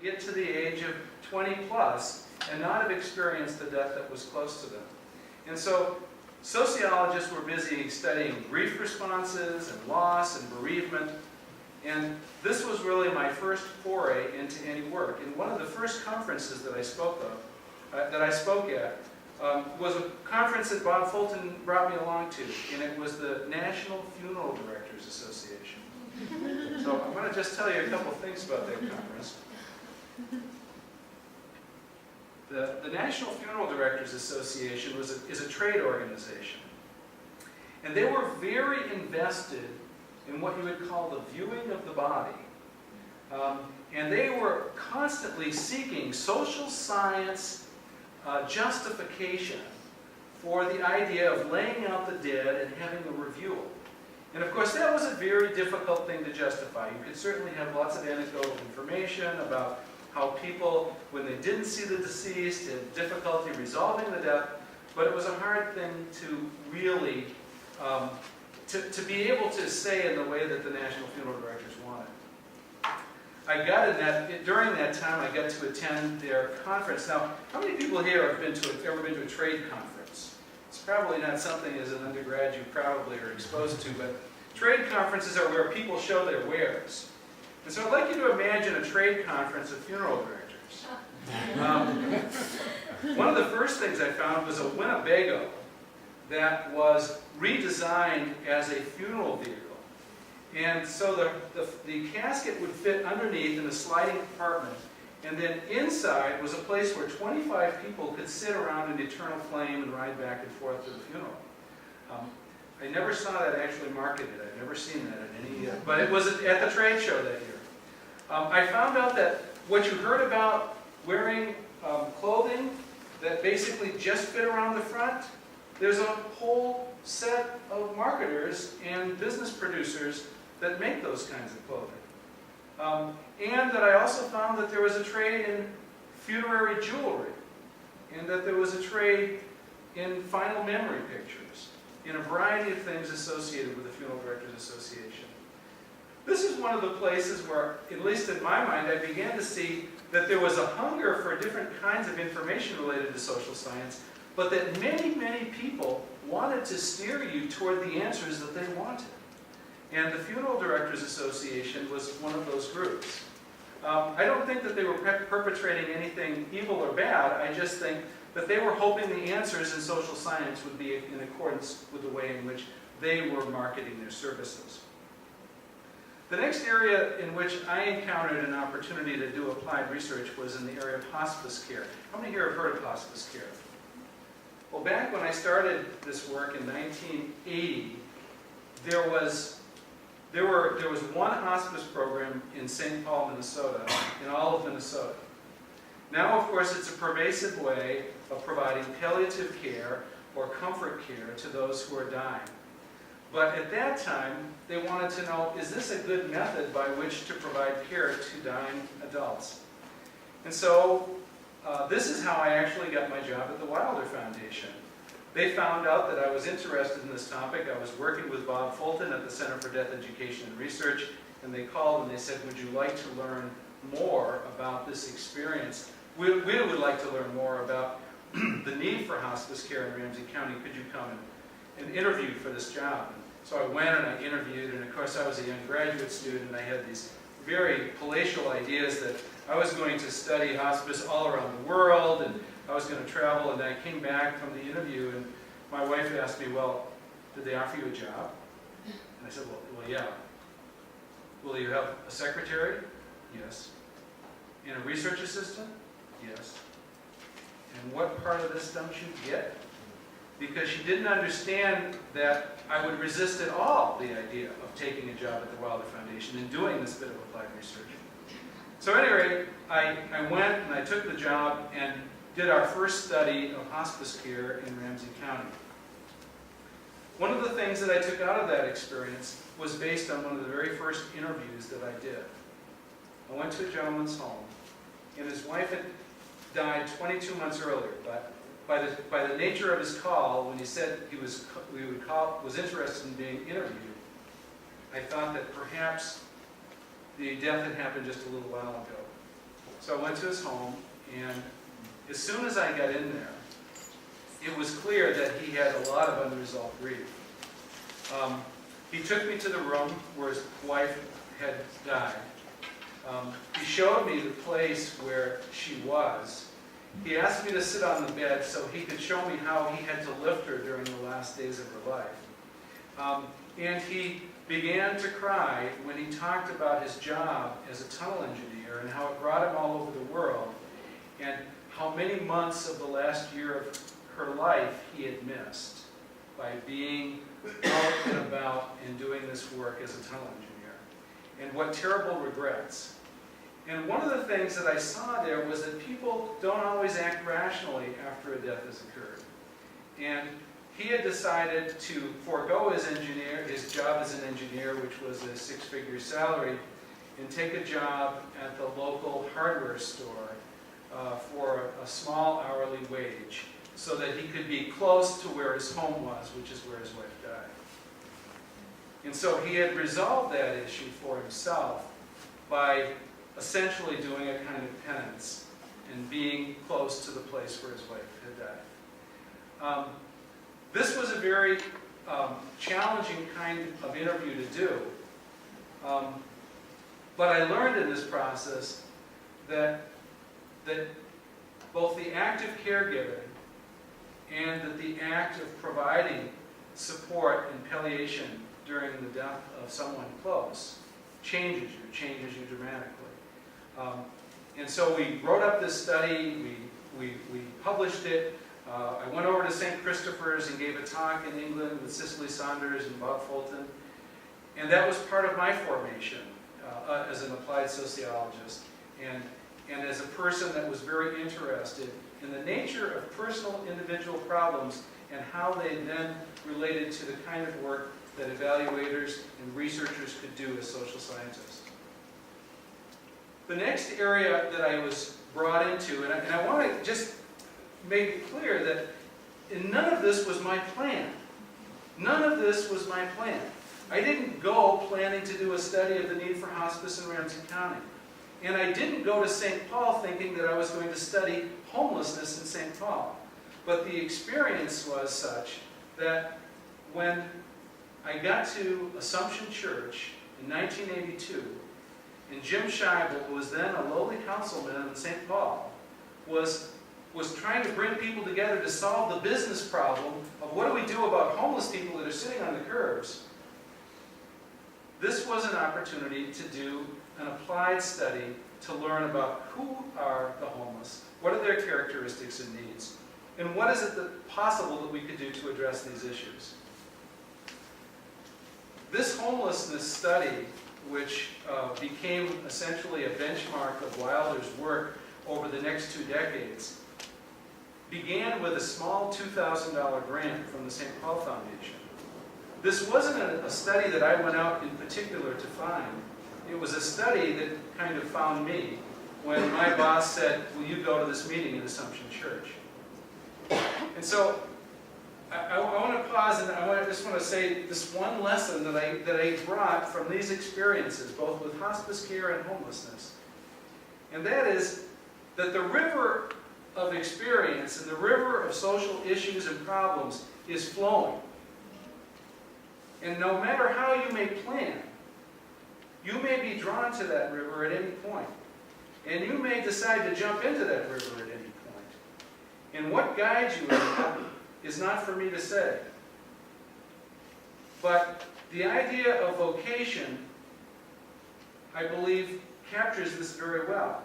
get to the age of 20 plus and not have experienced a death that was close to them. And so sociologists were busy studying grief responses and loss and bereavement. And this was really my first foray into any work. And one of the first conferences that I spoke at, was a conference that Bob Fulton brought me along to, and it was the National Funeral Directors Association. So I'm going to just tell you a couple things about that conference. The National Funeral Directors Association is a trade organization. And they were very invested in what you would call the viewing of the body. And they were constantly seeking social science justification for the idea of laying out the dead and having a review. And of course that was a very difficult thing to justify. You could certainly have lots of anecdotal information about how people, when they didn't see the deceased, had difficulty resolving the death, but it was a hard thing to really, to be able to say in the way that the National Funeral Directors wanted. During that time, I got to attend their conference. Now, how many people here have ever been to a trade conference? It's probably not something as an undergrad you probably are exposed to, but trade conferences are where people show their wares. And so I'd like you to imagine a trade conference of funeral directors. One of the first things I found was a Winnebago that was redesigned as a funeral vehicle. And so the casket would fit underneath in a sliding compartment, and then inside was a place where 25 people could sit around in eternal flame and ride back and forth to the funeral. I never saw that actually marketed. I've never seen that at any, but it was at the trade show that year. I found out that what you heard about wearing clothing that basically just fit around the front, there's a whole set of marketers and business producers that make those kinds of clothing. And that I also found that there was a trade in funerary jewelry, and that there was a trade in final memory pictures, in a variety of things associated with the Funeral Directors Association. This is one of the places where, at least in my mind, I began to see that there was a hunger for different kinds of information related to social science, but that many, many people wanted to steer you toward the answers that they wanted. And the Funeral Directors Association was one of those groups. I don't think that they were perpetrating anything evil or bad. I just think that they were hoping the answers in social science would be in accordance with the way in which they were marketing their services. The next area in which I encountered an opportunity to do applied research was in the area of hospice care. How many here have heard of hospice care? Well, back when I started this work in 1980, there was one hospice program in St. Paul, Minnesota, in all of Minnesota. Now, of course, it's a pervasive way of providing palliative care or comfort care to those who are dying. But at that time, they wanted to know, is this a good method by which to provide care to dying adults? And so, this is how I actually got my job at the Wilder Foundation. They found out that I was interested in this topic. I was working with Bob Fulton at the Center for Death Education and Research, and they called and they said, would you like to learn more about this experience? We would like to learn more about the need for hospice care in Ramsey County. Could you come and interview for this job? And so I went and I interviewed, and of course I was a young graduate student, and I had these very palatial ideas that I was going to study hospice all around the world, and I was going to travel, and I came back from the interview, and my wife asked me, well, did they offer you a job? And I said, well, yeah. Will you have a secretary? Yes. And a research assistant? Yes. And what part of this don't you get? Because she didn't understand that I would resist at all the idea of taking a job at the Wilder Foundation and doing this bit of applied research. So at any rate, I went and I took the job and did our first study of hospice care in Ramsey County. One of the things that I took out of that experience was based on one of the very first interviews that I did. I went to a gentleman's home, and his wife had died 22 months earlier, but by the nature of his call, when he said he was interested in being interviewed, I thought that perhaps the death had happened just a little while ago. So I went to his home, and as soon as I got in there, it was clear that he had a lot of unresolved grief. He took me to the room where his wife had died. He showed me the place where she was. He asked me to sit on the bed so he could show me how he had to lift her during the last days of her life. And he began to cry when he talked about his job as a tunnel engineer and how it brought him all over the world, and how many months of the last year of her life he had missed by being out and about and doing this work as a tunnel engineer, and what terrible regrets. And one of the things that I saw there was that people don't always act rationally after a death has occurred. And he had decided to forego his job as an engineer, which was a six-figure salary, and take a job at the local hardware store for a small hourly wage, so that he could be close to where his home was, which is where his wife died. And so he had resolved that issue for himself by essentially doing a kind of penance and being close to the place where his wife had died. This was a very challenging kind of interview to do. But I learned in this process that both the act of caregiving and that the act of providing support and palliation during the death of someone close changes you dramatically. And so we wrote up this study, we published it. I went over to St. Christopher's and gave a talk in England with Cicely Saunders and Bob Fulton. And that was part of my formation as an applied sociologist, and as a person that was very interested in the nature of personal individual problems and how they then related to the kind of work that evaluators and researchers could do as social scientists. The next area that I was brought into, and I want to just make it clear that none of this was my plan. None of this was my plan. I didn't go planning to do a study of the need for hospice in Ramsey County. And I didn't go to St. Paul thinking that I was going to study homelessness in St. Paul. But the experience was such that when I got to Assumption Church in 1982, and Jim Scheibel, who was then a lowly councilman in St. Paul, was trying to bring people together to solve the business problem of what do we do about homeless people that are sitting on the curbs. This was an opportunity to do an applied study to learn about who are the homeless, what are their characteristics and needs, and what is it possible that we could do to address these issues. This homelessness study, which became essentially a benchmark of Wilder's work over the next 2 decades, began with a small $2,000 grant from the St. Paul Foundation. This wasn't a study that I went out in particular to find. It was a study that kind of found me when my boss said, "Will you go to this meeting in Assumption Church?" And so I want to pause, and I just want to say this one lesson that I brought from these experiences, both with hospice care and homelessness. And that is that the river of experience and the river of social issues and problems is flowing. And no matter how you may plan, you may be drawn to that river at any point. And you may decide to jump into that river at any point. And what guides you in that is not for me to say. But the idea of vocation, I believe, captures this very well.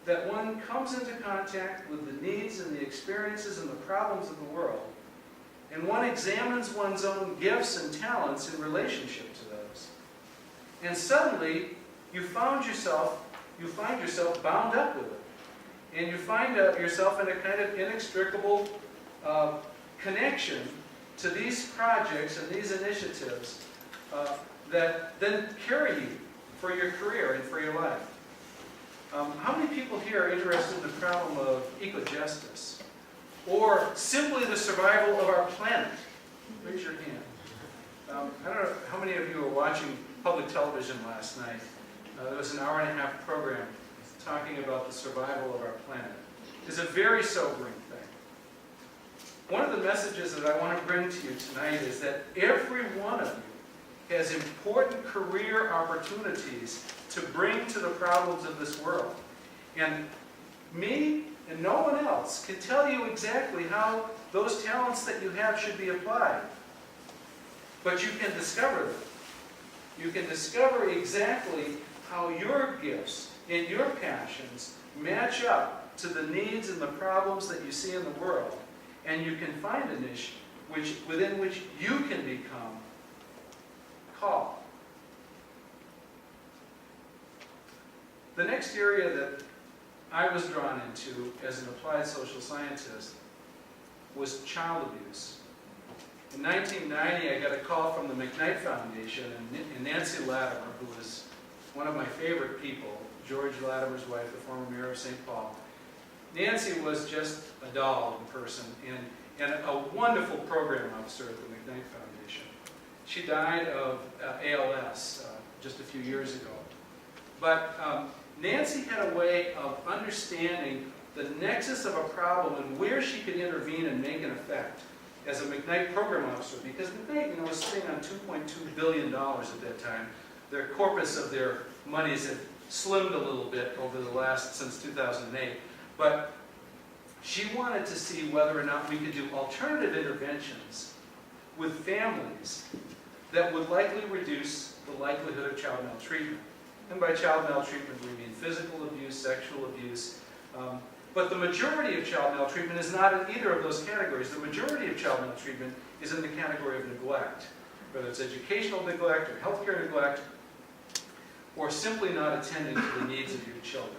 That one comes into contact with the needs and the experiences and the problems of the world, and one examines one's own gifts and talents in relationship to those. And suddenly, you find yourself bound up with it. And you find yourself in a kind of inextricable connection to these projects and these initiatives that then carry you for your career and for your life. How many people here are interested in the problem of eco-justice? Or simply the survival of our planet? Raise your hand. I don't know how many of you were watching public television last night. There was an hour-and-a-half program talking about the survival of our planet, is a very sobering thing. One of the messages that I want to bring to you tonight is that every one of you has important career opportunities to bring to the problems of this world. And me and no one else can tell you exactly how those talents that you have should be applied. But you can discover them. You can discover exactly how your gifts and your passions match up to the needs and the problems that you see in the world. And you can find a niche within which you can become called. The next area that I was drawn into as an applied social scientist was child abuse. In 1990, I got a call from the McKnight Foundation, and Nancy Latimer, who was one of my favorite people, George Latimer's wife, the former mayor of St. Paul. Nancy was just a doll in person, and a wonderful program officer at the McKnight Foundation. She died of ALS just a few years ago. But Nancy had a way of understanding the nexus of a problem and where she could intervene and make an effect as a McKnight program officer, because McKnight, was sitting on $2.2 billion at that time. Their corpus of their monies had slimmed a little bit since 2008. But she wanted to see whether or not we could do alternative interventions with families that would likely reduce the likelihood of child maltreatment. And by child maltreatment, we mean physical abuse, sexual abuse. But the majority of child maltreatment is not in either of those categories. The majority of child maltreatment is in the category of neglect, whether it's educational neglect or healthcare neglect, or simply not attending to the needs of your children.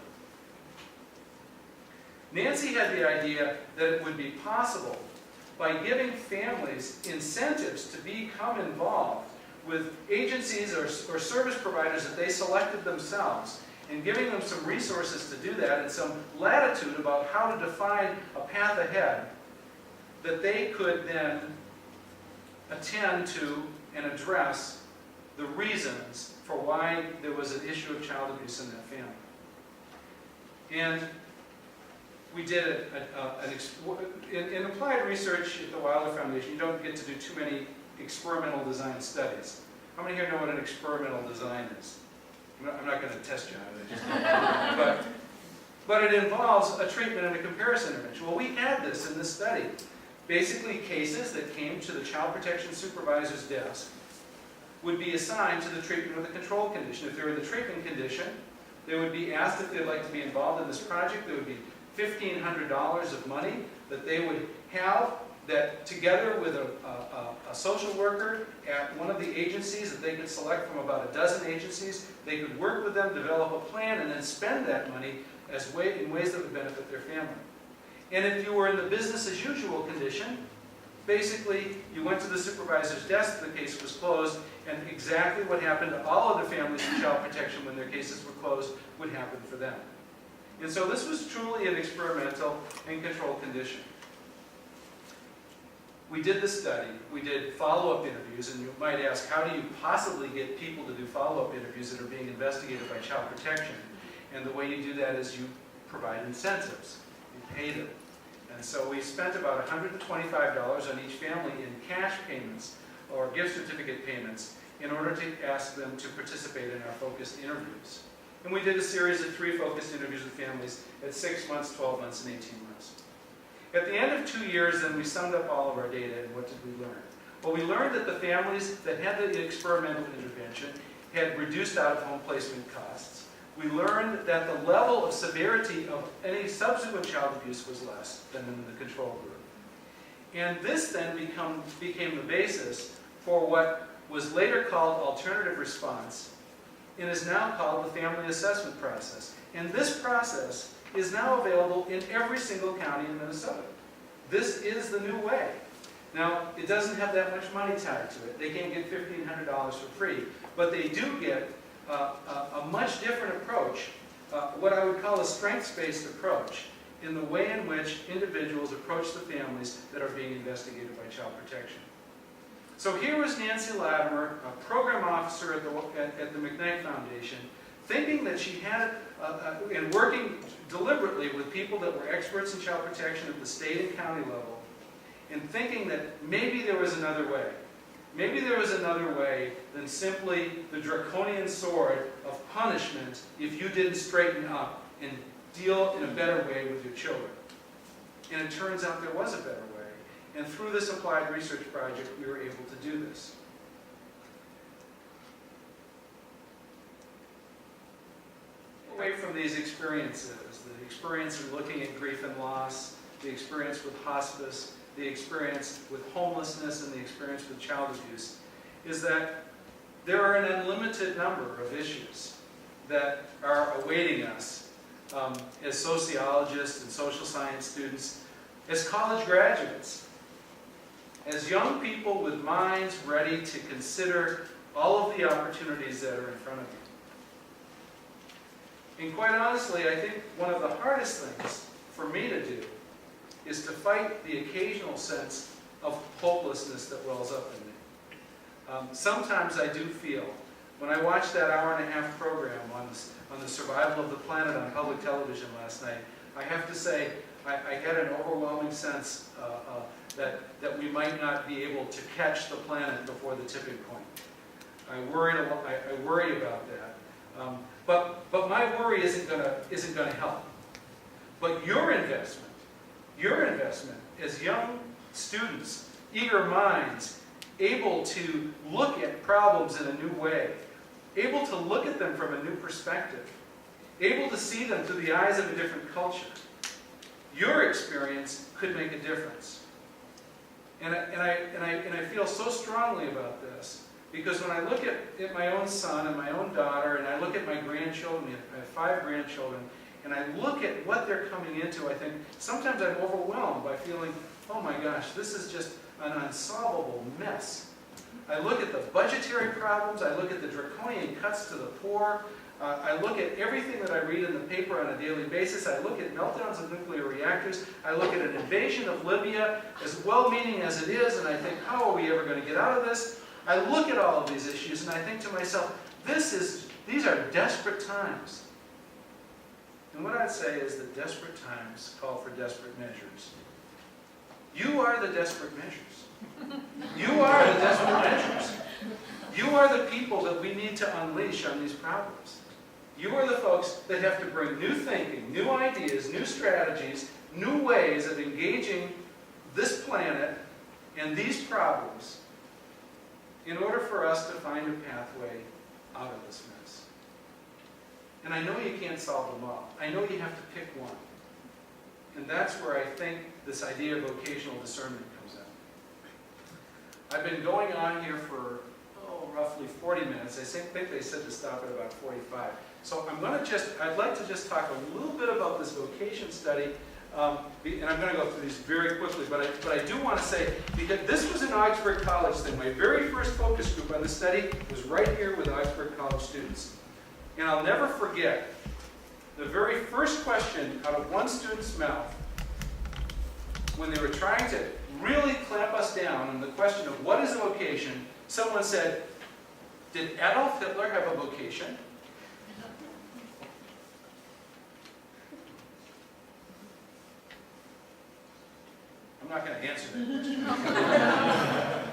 Nancy had the idea that it would be possible, by giving families incentives to become involved with agencies or service providers that they selected themselves, and giving them some resources to do that and some latitude about how to define a path ahead, that they could then attend to and address the reasons for why there was an issue of child abuse in that family. And we did in applied research at the Wilder Foundation, you don't get to do too many experimental design studies. How many here know what an experimental design is? I'm not going to test you on it. But it involves a treatment and a comparison intervention. Well, we had this in this study. Basically, cases that came to the child protection supervisor's desk would be assigned to the treatment of the control condition. If they were in the treatment condition, they would be asked if they'd like to be involved in this project. There would be $1,500 of money that they would have, that together with a social worker at one of the agencies that they could select from about a dozen agencies, they could work with them, develop a plan, and then spend that money in ways that would benefit their family. And if you were in the business as usual condition, basically you went to the supervisor's desk, the case was closed, and exactly what happened to all other families in child protection when their cases were closed would happen for them. And so this was truly an experimental and controlled condition. We did the study, we did follow-up interviews, and you might ask, how do you possibly get people to do follow-up interviews that are being investigated by child protection? And the way you do that is you provide incentives, you pay them. And so we spent about $125 on each family in cash payments or gift certificate payments in order to ask them to participate in our focused interviews. And we did a series of 3 focused interviews with families at 6 months, 12 months, and 18 months. At the end of 2 years, then, we summed up all of our data, and what did we learn? Well, we learned that the families that had the experimental intervention had reduced out-of-home placement costs. We learned that the level of severity of any subsequent child abuse was less than in the control group. And this then became the basis for what was later called alternative response, and is now called the family assessment process. And this process is now available in every single county in Minnesota. This is the new way. Now, it doesn't have that much money tied to it. They can't get $1,500 for free, but they do get a much different approach, what I would call a strengths-based approach, in the way in which individuals approach the families that are being investigated by child protection. So here was Nancy Latimer, a program officer at the McKnight Foundation, thinking that she had, and working deliberately with people that were experts in child protection at the state and county level, and thinking that maybe there was another way. Maybe there was another way than simply the draconian sword of punishment if you didn't straighten up and deal in a better way with your children. And it turns out there was a better way. And through this applied research project, we were able to do this. Away from these experiences, the experience in looking at grief and loss, the experience with hospice, the experience with homelessness, and the experience with child abuse, is that there are an unlimited number of issues that are awaiting us as sociologists and social science students, as college graduates, as young people with minds ready to consider all of the opportunities that are in front of you. And quite honestly, I think one of the hardest things for me to do is to fight the occasional sense of hopelessness that wells up in me. Sometimes I do feel, when I watched that hour-and-a-half program on the survival of the planet on public television last night, I have to say, I had an overwhelming sense that we might not be able to catch the planet before the tipping point. I worry about that. But my worry isn't going to help. But your investment as young students, eager minds, able to look at problems in a new way, able to look at them from a new perspective, able to see them through the eyes of a different culture, your experience could make a difference. And I feel so strongly about this, because when I look at my own son and my own daughter, and I look at my grandchildren, I have 5 grandchildren, and I look at what they're coming into, I think sometimes I'm overwhelmed by feeling, oh my gosh, this is just an unsolvable mess. I look at the budgetary problems, I look at the draconian cuts to the poor, I look at everything that I read in the paper on a daily basis, I look at meltdowns of nuclear reactors, I look at an invasion of Libya, as well-meaning as it is, and I think, how are we ever going to get out of this? I look at all of these issues and I think to myself, these are desperate times. And what I'd say is that desperate times call for desperate measures. You are the desperate measures. You are the desperate measures. You are the people that we need to unleash on these problems. You are the folks that have to bring new thinking, new ideas, new strategies, new ways of engaging this planet and these problems in order for us to find a pathway out of this mess. And I know you can't solve them all. I know you have to pick one. And that's where I think this idea of vocational discernment comes in. I've been going on here for roughly 40 minutes. I think they said to stop at about 45. So I'd like to just talk a little bit about this vocation study, and I'm going to go through these very quickly, but I do want to say, because this was an Augsburg College thing. My very first focus group on the study was right here with Augsburg College students. And I'll never forget the very first question out of one student's mouth when they were trying to really clamp us down on the question of what is a vocation. Someone said, "Did Adolf Hitler have a vocation?" I'm not going to answer that question.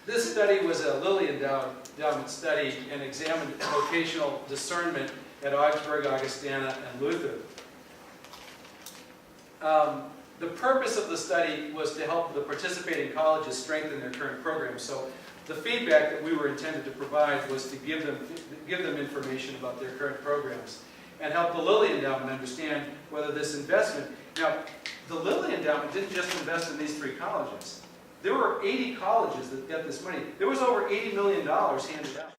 This study was a Lilly Endowment study and examined vocational discernment at Augsburg, Augustana, and Luther. The purpose of the study was to help the participating colleges strengthen their current programs. So the feedback that we were intended to provide was to give them information about their current programs and help the Lilly Endowment understand whether this investment... Now, the Lilly Endowment didn't just invest in these 3 colleges. There were 80 colleges that got this money. There was over $80 million handed out.